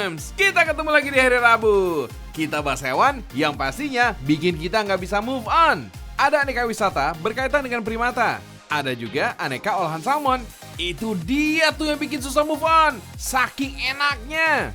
Fams, kita ketemu lagi di hari Rabu. Kita bahas hewan yang pastinya bikin kita nggak bisa move on. Ada aneka wisata berkaitan dengan primata. Ada juga aneka olahan salmon. Itu dia tuh yang bikin susah move on. Saking enaknya.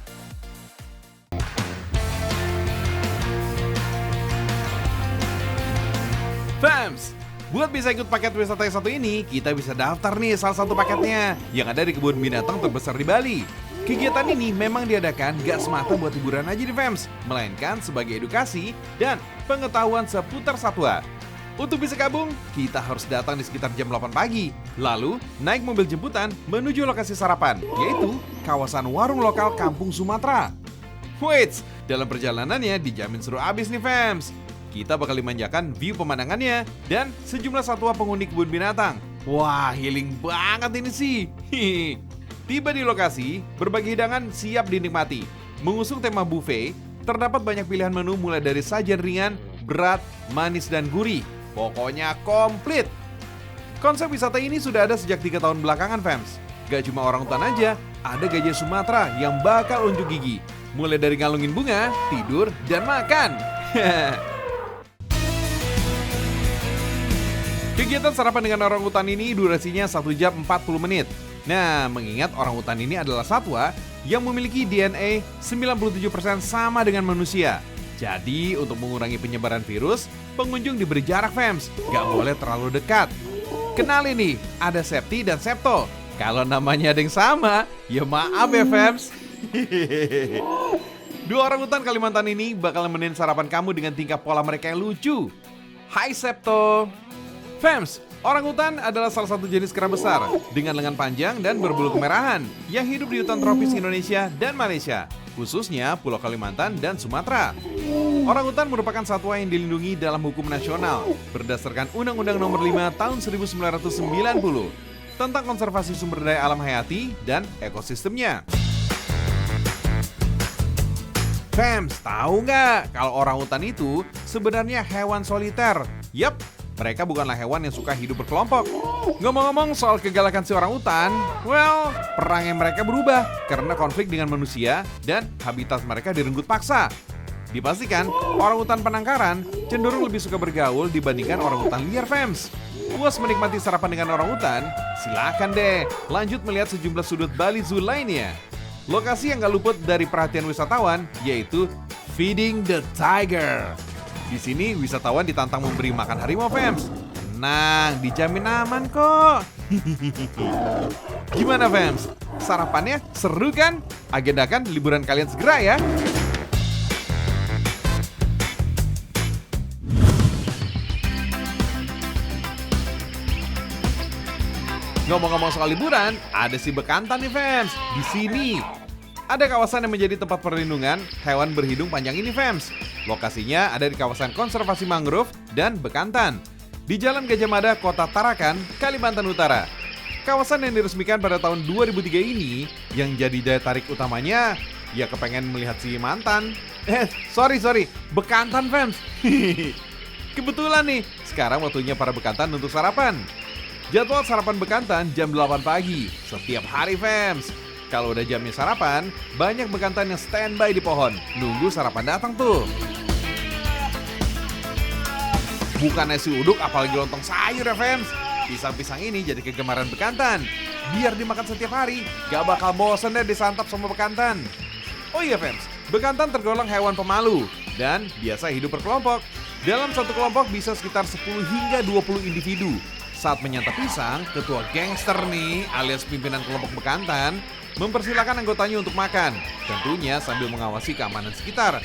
Fams, buat bisa ikut paket wisata yang satu ini, kita bisa daftar nih salah satu paketnya yang ada di kebun binatang terbesar di Bali. Kegiatan ini memang diadakan gak semata buat hiburan aja nih Fams, melainkan sebagai edukasi dan pengetahuan seputar satwa. Untuk bisa gabung, kita harus datang di sekitar jam 8 pagi. Lalu, naik mobil jemputan menuju lokasi sarapan, yaitu kawasan warung lokal Kampung Sumatera. Wait, dalam perjalanannya dijamin seru abis nih Fams. Kita bakal dimanjakan view pemandangannya dan sejumlah satwa penghuni kebun binatang. Wah, healing banget ini sih. Tiba di lokasi, berbagai hidangan siap dinikmati. Mengusung tema buffet, terdapat banyak pilihan menu mulai dari sajian ringan, berat, manis, dan gurih. Pokoknya komplit. Konsep wisata ini sudah ada sejak 3 tahun belakangan, Fams. Gak cuma orangutan aja, ada gajah Sumatera yang bakal unjuk gigi. Mulai dari ngalungin bunga, tidur, dan makan. Kegiatan sarapan dengan orangutan ini durasinya 1 jam 40 menit. Nah, mengingat orangutan ini adalah satwa yang memiliki DNA 97% sama dengan manusia. Jadi, untuk mengurangi penyebaran virus, pengunjung diberi jarak Fams, gak boleh terlalu dekat. Kenalin nih, ada Septi dan Septo. Kalau namanya ada yang sama, ya maaf ya Fams. Dua orangutan Kalimantan ini bakal nemenin sarapan kamu dengan tingkah pola mereka yang lucu. Hai Septo. Fams, orangutan adalah salah satu jenis kera besar dengan lengan panjang dan berbulu kemerahan yang hidup di hutan tropis Indonesia dan Malaysia, khususnya Pulau Kalimantan dan Sumatera. Orangutan merupakan satwa yang dilindungi dalam hukum nasional berdasarkan Undang-Undang Nomor 5 Tahun 1990 tentang konservasi sumber daya alam hayati dan ekosistemnya. Fams, tahu nggak kalau orangutan itu sebenarnya hewan soliter? Yap, mereka bukanlah hewan yang suka hidup berkelompok. Ngomong-ngomong soal kegalakan si orangutan, well, perangnya mereka berubah karena konflik dengan manusia dan habitat mereka direnggut paksa. Dipastikan, orangutan penangkaran cenderung lebih suka bergaul dibandingkan orangutan liar Fams. Puas menikmati sarapan dengan orangutan? Silakan deh, lanjut melihat sejumlah sudut Bali Zoo lainnya. Lokasi yang gak luput dari perhatian wisatawan yaitu Feeding the Tiger. Di sini wisatawan ditantang memberi makan harimau Fams. Tenang, dijamin aman kok. Gimana Fams? Sarapannya seru kan? Agendakan liburan kalian segera ya. Ngomong-ngomong soal liburan, ada si bekantan nih Fams. Di sini ada kawasan yang menjadi tempat perlindungan hewan berhidung panjang ini Fams. Lokasinya ada di kawasan konservasi mangrove dan bekantan di Jalan Gajah Mada, Kota Tarakan, Kalimantan Utara. Kawasan yang diresmikan pada tahun 2003 ini yang jadi daya tarik utamanya ya kepengen melihat si mantan. Sorry, bekantan Fams. Kebetulan nih, sekarang waktunya para bekantan untuk sarapan. Jadwal sarapan bekantan jam 8 pagi setiap hari Fams. Kalau udah jamnya sarapan, banyak bekantan yang standby di pohon, nunggu sarapan datang tuh. Bukan nasi uduk apalagi lontong sayur ya Fams. Pisang-pisang ini jadi kegemaran bekantan. Biar dimakan setiap hari, gak bakal bosan deh disantap sama bekantan. Oh iya Fams, bekantan tergolong hewan pemalu dan biasa hidup berkelompok. Dalam satu kelompok bisa sekitar 10 hingga 20 individu. Saat menyantap pisang, ketua gangster nih alias pimpinan kelompok bekantan mempersilahkan anggotanya untuk makan, tentunya sambil mengawasi keamanan sekitar.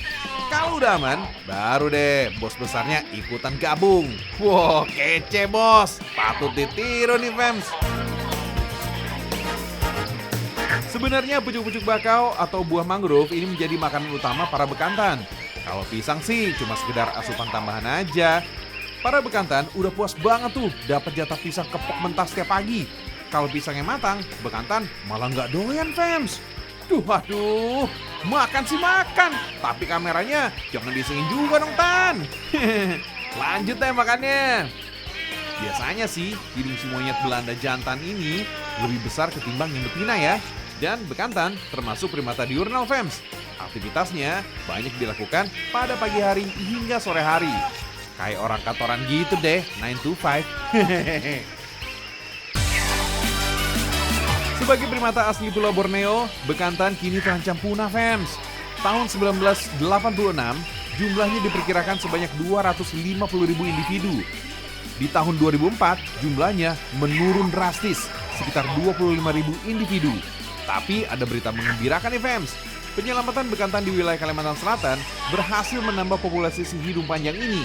Kalau udah aman, baru deh bos besarnya ikutan gabung. Wow, kece bos, patut ditiru nih Fams. Sebenarnya pucuk-pucuk bakau atau buah mangrove ini menjadi makanan utama para bekantan. Kalau pisang sih cuma sekedar asupan tambahan aja. Para bekantan udah puas banget tuh dapat jatah pisang kepok mentah setiap pagi. Kalau pisangnya matang, bekantan malah nggak doyan Fams. Aduh, makan sih makan, tapi kameranya jangan disengin juga dong Tan. Lanjut deh makannya. Biasanya sih, hidung si monyet Belanda jantan ini lebih besar ketimbang yang betina ya. Dan bekantan termasuk primata diurnal fams. Aktivitasnya banyak dilakukan pada pagi hari hingga sore hari. Kayak orang kantoran gitu deh, 9 to 5. Sebagai primata asli Pulau Borneo, bekantan kini terancam punah fams. Tahun 1986, jumlahnya diperkirakan sebanyak 250.000 individu. Di tahun 2004, jumlahnya menurun drastis, sekitar 25.000 individu. Tapi ada berita menggembirakan nih fams. Penyelamatan bekantan di wilayah Kalimantan Selatan berhasil menambah populasi si hidung panjang ini.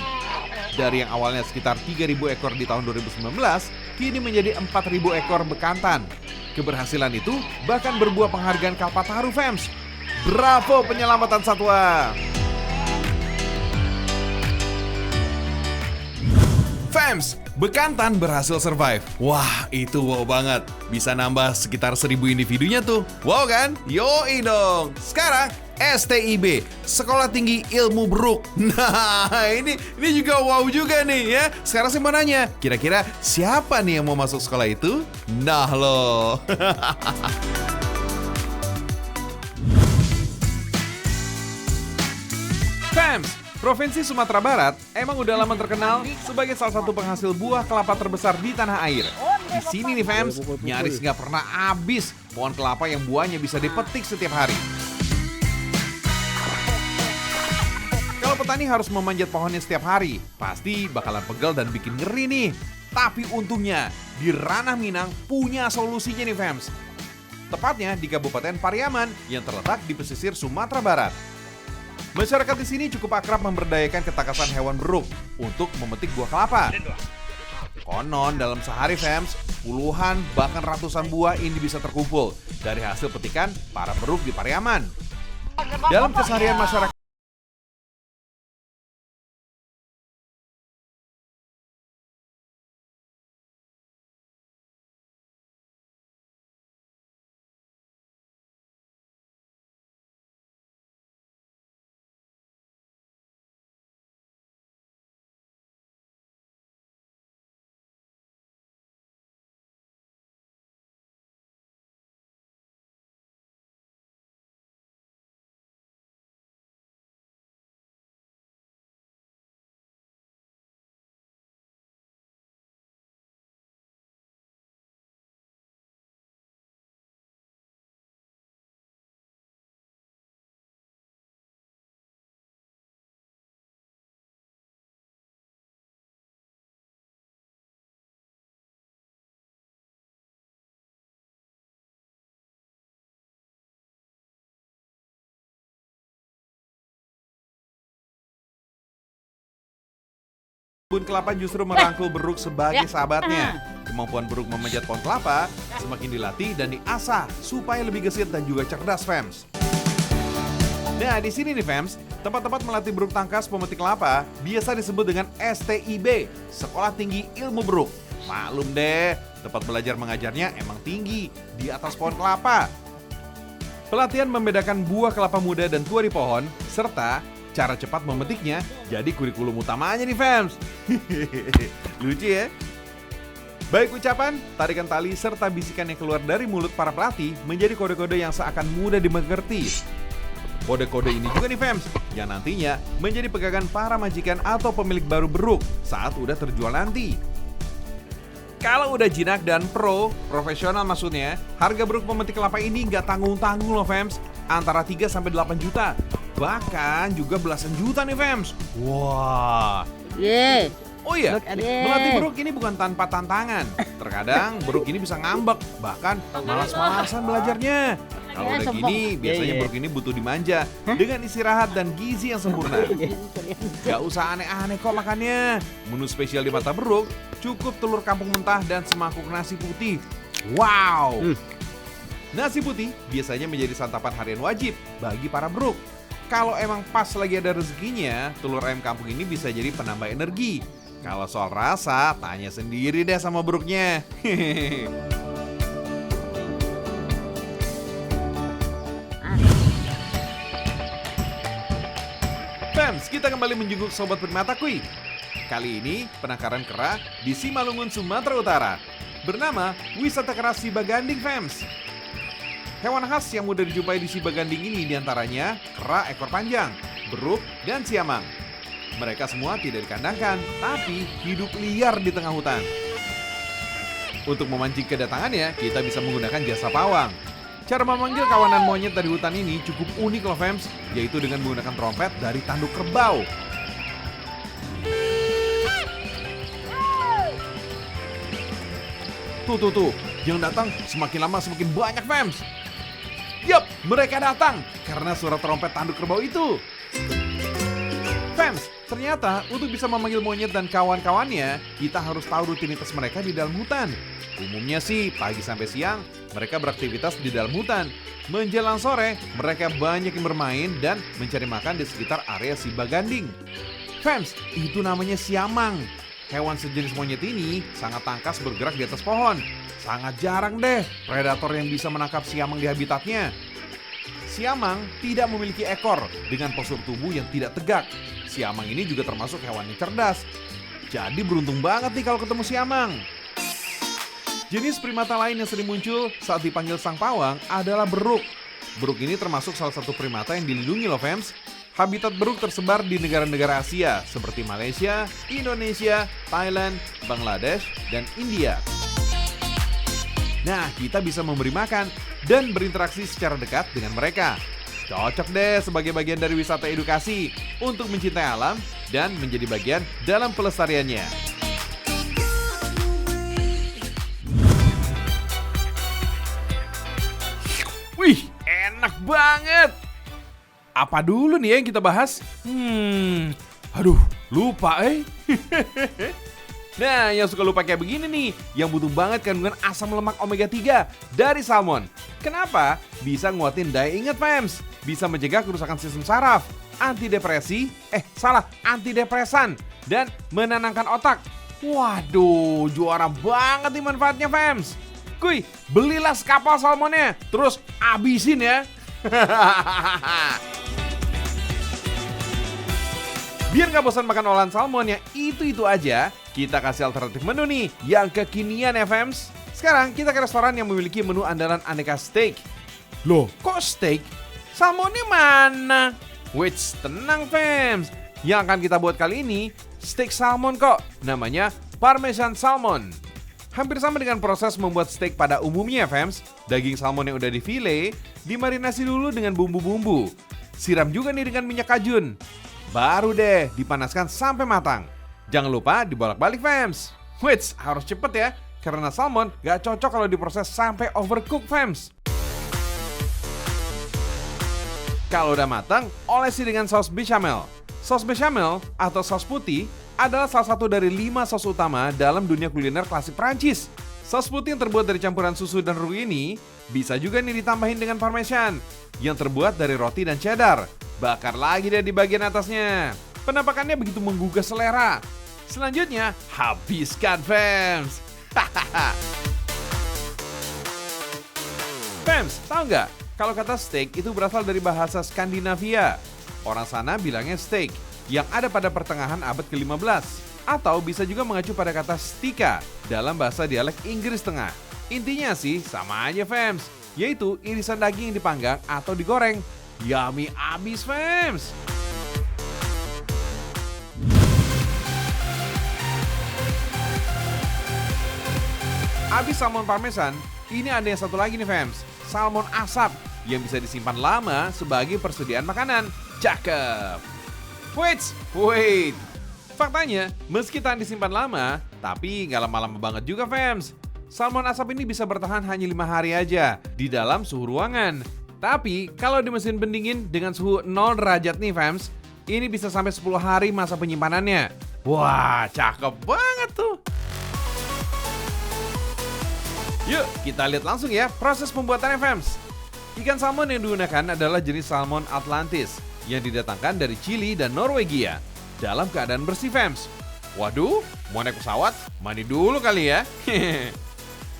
Dari yang awalnya sekitar 3.000 ekor di tahun 2019, kini menjadi 4.000 ekor bekantan. Keberhasilan itu bahkan berbuah penghargaan Kalpataru fams. Bravo penyelamatan satwa! Fams, bekantan berhasil survive. Wah, itu wow banget. Bisa nambah sekitar 1.000 individunya tuh. Wow kan? Yoi dong. Sekarang STIB, Sekolah Tinggi Ilmu Beruk. Nah, ini juga wow juga nih ya. Sekarang saya mau nanya, kira-kira siapa nih yang mau masuk sekolah itu? Nah loh. Fams, Provinsi Sumatera Barat emang udah lama terkenal sebagai salah satu penghasil buah kelapa terbesar di tanah air. Di sini nih fams, nyaris nggak pernah habis pohon kelapa yang buahnya bisa dipetik setiap hari. Kalau petani harus memanjat pohonnya setiap hari, pasti bakalan pegel dan bikin ngeri nih. Tapi untungnya, di Ranah Minang punya solusinya nih fams. Tepatnya di Kabupaten Pariaman yang terletak di pesisir Sumatera Barat. Masyarakat di sini cukup akrab memberdayakan ketangkasan hewan beruk untuk memetik buah kelapa. Konon dalam sehari fams, puluhan bahkan ratusan buah ini bisa terkumpul dari hasil petikan para beruk di Pariaman. Dalam keseharian masyarakat kebun kelapa justru merangkul beruk sebagai sahabatnya. Kemampuan beruk memanjat pohon kelapa semakin dilatih dan diasah supaya lebih gesit dan juga cerdas fams. Nah di sini nih fams, tempat-tempat melatih beruk tangkas pemetik kelapa biasa disebut dengan STIB, Sekolah Tinggi Ilmu Beruk. Maklum deh, tempat belajar mengajarnya emang tinggi di atas pohon kelapa. Pelatihan membedakan buah kelapa muda dan tua di pohon, serta cara cepat memetiknya jadi kurikulum utamanya nih fams. Lucu ya? Baik ucapan, tarikan tali, serta bisikan yang keluar dari mulut para pelatih menjadi kode-kode yang seakan mudah dimengerti. Kode-kode ini juga nih fams, yang nantinya menjadi pegangan para majikan atau pemilik baru beruk saat udah terjual nanti. Kalau udah jinak dan profesional maksudnya, harga beruk pemetik kelapa ini nggak tanggung-tanggung loh fams, antara 3-8 juta. Bahkan juga belasan juta nih fams. Wah. Oh iya, melatih beruk ini bukan tanpa tantangan. Terkadang beruk ini bisa ngambek, bahkan malas-malasan belajarnya. Kalau udah gini, biasanya beruk ini butuh dimanja dengan istirahat dan gizi yang sempurna. Gak usah aneh-aneh kok makannya. Menu spesial di mata beruk, cukup telur kampung mentah dan semangkuk nasi putih. Wow. Nasi putih biasanya menjadi santapan harian wajib bagi para beruk. Kalau emang pas lagi ada rezekinya, telur ayam kampung ini bisa jadi penambah energi. Kalau soal rasa, tanya sendiri deh sama beruknya. Fans, kita kembali menjenguk Sobat Primata Kui. Kali ini penangkaran kera di Simalungun, Sumatera Utara. Bernama Wisata Kera Sibaganding Fans. Hewan khas yang mudah dijumpai di si baganding ini diantaranya kera ekor panjang, beruk, dan siamang. Mereka semua tidak dikandangkan, tapi hidup liar di tengah hutan. Untuk memancing kedatangannya, kita bisa menggunakan jasa pawang. Cara memanggil kawanan monyet dari hutan ini cukup unik loh fams, yaitu dengan menggunakan trompet dari tanduk kerbau. Tuh, yang datang semakin lama semakin banyak fams. Yup, mereka datang karena suara trompet tanduk kerbau itu. Fams, ternyata untuk bisa memanggil monyet dan kawan-kawannya, kita harus tahu rutinitas mereka di dalam hutan. Umumnya sih pagi sampai siang mereka beraktivitas di dalam hutan. Menjelang sore mereka banyak yang bermain dan mencari makan di sekitar area si baganding. Fams, itu namanya siamang. Hewan sejenis monyet ini sangat tangkas bergerak di atas pohon. Sangat jarang deh predator yang bisa menangkap siamang di habitatnya. Siamang tidak memiliki ekor dengan postur tubuh yang tidak tegak. Siamang ini juga termasuk hewan yang cerdas. Jadi beruntung banget nih kalau ketemu siamang. Jenis primata lain yang sering muncul saat dipanggil sang pawang adalah beruk. Beruk ini termasuk salah satu primata yang dilindungi loh fams. Habitat beruk tersebar di negara-negara Asia seperti Malaysia, Indonesia, Thailand, Bangladesh, dan India. Nah, kita bisa memberi makan dan berinteraksi secara dekat dengan mereka. Cocok deh sebagai bagian dari wisata edukasi untuk mencintai alam dan menjadi bagian dalam pelestariannya. Wih, enak banget! Apa dulu nih yang kita bahas? Aduh, lupa Nah, yang suka lupa kayak begini nih, yang butuh banget kandungan asam lemak omega 3 dari salmon. Kenapa? Bisa nguatin daya ingat fams, bisa mencegah kerusakan sistem saraf, antidepresan, dan menenangkan otak. Waduh, juara banget nih manfaatnya fams. Kuy, belilah sekapal salmonnya, terus abisin ya. Biar gak bosan makan olahan salmon yang itu-itu aja, kita kasih alternatif menu nih yang kekinian ya fams. Sekarang kita ke restoran yang memiliki menu andalan aneka steak. Loh, kok steak? Salmonnya mana? Wait, tenang fams. Yang akan kita buat kali ini steak salmon kok. Namanya Parmesan Salmon. Hampir sama dengan proses membuat steak pada umumnya fams. Daging salmon yang udah difile dimarinasi dulu dengan bumbu-bumbu. Siram juga nih dengan minyak kajun. Baru deh dipanaskan sampai matang. Jangan lupa dibolak-balik fams. Wait, harus cepet ya, karena salmon gak cocok kalau diproses sampai overcook fams. Kalau udah matang, olesi dengan saus bechamel. Saus bechamel atau saus putih adalah salah satu dari 5 saus utama dalam dunia kuliner klasik Prancis. Saus putih yang terbuat dari campuran susu dan roux ini bisa juga nih ditambahin dengan parmesan yang terbuat dari roti dan cheddar. Bakar lagi deh di bagian atasnya. Penampakannya begitu menggugah selera. Selanjutnya, habiskan fams. Fams, tahu nggak? Kalau kata steak itu berasal dari bahasa Skandinavia. Orang sana bilangnya steak, yang ada pada pertengahan abad ke-15. Atau bisa juga mengacu pada kata stika dalam bahasa dialek Inggris Tengah. Intinya sih sama aja fams, yaitu irisan daging yang dipanggang atau digoreng. Yummy abis fams. Abis salmon parmesan, ini ada yang satu lagi nih fams, salmon asap yang bisa disimpan lama sebagai persediaan makanan. Cakep. Wait. Faktanya, meski tahan disimpan lama, tapi nggak lama-lama banget juga fams. Salmon asap ini bisa bertahan hanya 5 hari aja di dalam suhu ruangan. Tapi kalau di mesin pendingin dengan suhu 0 derajat nih fams, ini bisa sampai 10 hari masa penyimpanannya. Wah, cakep banget tuh. Yuk, kita lihat langsung ya proses pembuatannya fams. Ikan salmon yang digunakan adalah jenis salmon Atlantis yang didatangkan dari Chili dan Norwegia dalam keadaan bersih fams. Waduh, mau naik pesawat? Mandi dulu kali ya.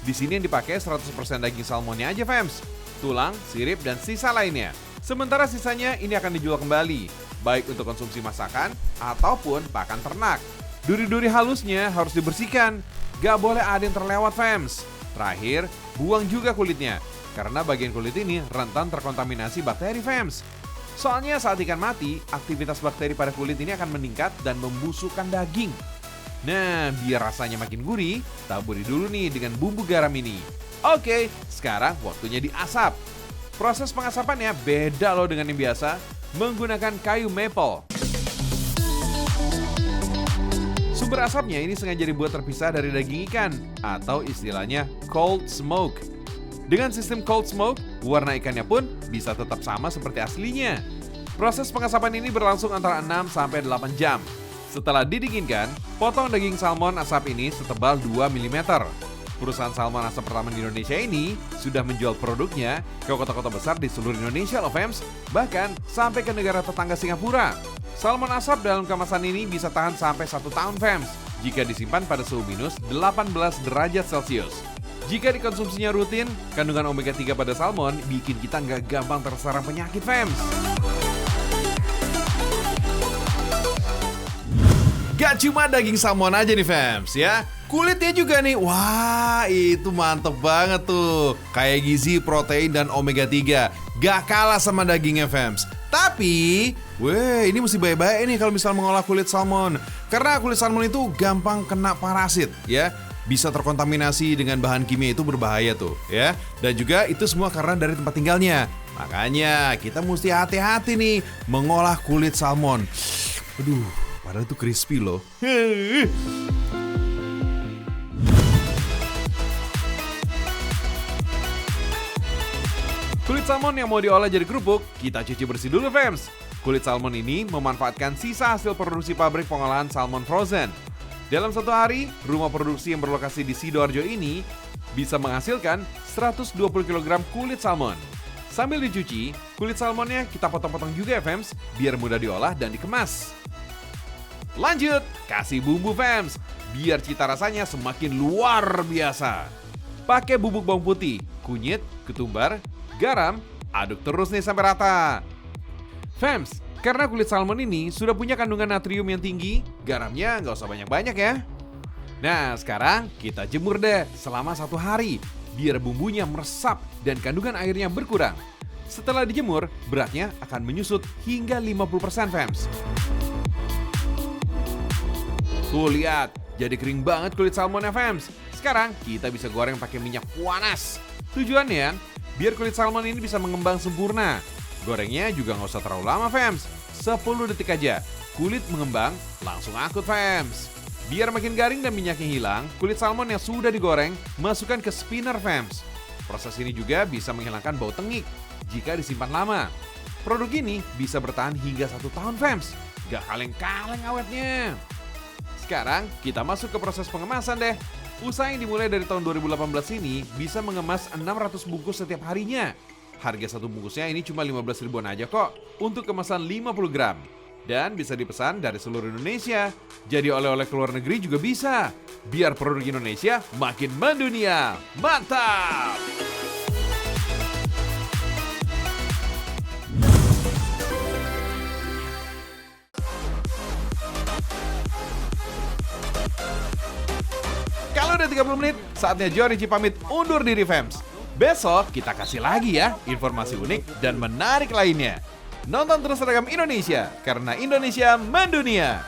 Di sini yang dipakai 100% daging salmonnya aja fams. Tulang, sirip, dan sisa lainnya. Sementara sisanya ini akan dijual kembali, baik untuk konsumsi masakan ataupun pakan ternak. Duri-duri halusnya harus dibersihkan, gak boleh ada yang terlewat fams. Terakhir, buang juga kulitnya. karena bagian kulit ini rentan terkontaminasi bakteri fams. Soalnya saat ikan mati, aktivitas bakteri pada kulit ini akan meningkat dan membusukkan daging. Nah, biar rasanya makin gurih, taburi dulu nih dengan bumbu garam ini. Oke, sekarang waktunya diasap. Proses pengasapannya beda loh dengan yang biasa, menggunakan kayu maple. Sumber asapnya ini sengaja dibuat terpisah dari daging ikan, atau istilahnya cold smoke. Dengan sistem cold smoke, warna ikannya pun bisa tetap sama seperti aslinya. Proses pengasapan ini berlangsung antara 6-8 jam. Setelah didinginkan, potong daging salmon asap ini setebal 2 mm. Perusahaan salmon asap pertama di Indonesia ini sudah menjual produknya ke kota-kota besar di seluruh Indonesia loh fams, bahkan sampai ke negara tetangga Singapura. Salmon asap dalam kemasan ini bisa tahan sampai 1 tahun fams, jika disimpan pada suhu minus 18 derajat Celcius. Jika dikonsumsinya rutin, kandungan omega 3 pada salmon bikin kita nggak gampang terserang penyakit fams. Gak cuma daging salmon aja nih fams ya, kulitnya juga nih, wah itu mantep banget tuh. Kayak gizi, protein, dan omega 3, gak kalah sama dagingnya fams. Tapi, ini mesti baik-baik nih kalau misal mengolah kulit salmon. Karena kulit salmon itu gampang kena parasit ya, bisa terkontaminasi dengan bahan kimia itu berbahaya tuh ya. Dan juga itu semua karena dari tempat tinggalnya. Makanya kita mesti hati-hati nih mengolah kulit salmon. Aduh, padahal itu crispy loh. Kulit salmon yang mau diolah jadi kerupuk, kita cuci bersih dulu fams. Kulit salmon ini memanfaatkan sisa hasil produksi pabrik pengolahan salmon frozen. Dalam satu hari, rumah produksi yang berlokasi di Sidoarjo ini bisa menghasilkan 120 kg kulit salmon. Sambil dicuci, kulit salmonnya kita potong-potong juga ya fams, biar mudah diolah dan dikemas. Lanjut, kasih bumbu fams, biar cita rasanya semakin luar biasa. Pakai bubuk bawang putih, kunyit, ketumbar, garam, aduk terus nih sampai rata. Fams, karena kulit salmon ini sudah punya kandungan natrium yang tinggi, garamnya nggak usah banyak-banyak ya. Nah, sekarang kita jemur deh selama 1 hari, biar bumbunya meresap dan kandungan airnya berkurang. Setelah dijemur, beratnya akan menyusut hingga 50% fams. Tuh lihat, jadi kering banget kulit salmonnya fams. Sekarang kita bisa goreng pakai minyak panas. Tujuannya, biar kulit salmon ini bisa mengembang sempurna. Gorengnya juga nggak usah terlalu lama fams, 10 detik aja. Kulit mengembang, langsung angkut fams. Biar makin garing dan minyaknya hilang, kulit salmon yang sudah digoreng masukkan ke spinner fams. Proses ini juga bisa menghilangkan bau tengik jika disimpan lama. Produk ini bisa bertahan hingga 1 tahun fams, gak kaleng-kaleng awetnya. Sekarang kita masuk ke proses pengemasan deh. Usaha yang dimulai dari tahun 2018 ini bisa mengemas 600 bungkus setiap harinya. Harga satu bungkusnya ini cuma 15 ribuan aja kok, untuk kemasan 50 gram. Dan bisa dipesan dari seluruh Indonesia. Jadi oleh-oleh ke luar negeri juga bisa. Biar produk Indonesia makin mendunia. Mantap! Kalau udah 30 menit, saatnya Jorinci pamit undur diri fams. Besok kita kasih lagi ya informasi unik dan menarik lainnya. Nonton terus Seragam Indonesia, karena Indonesia mendunia.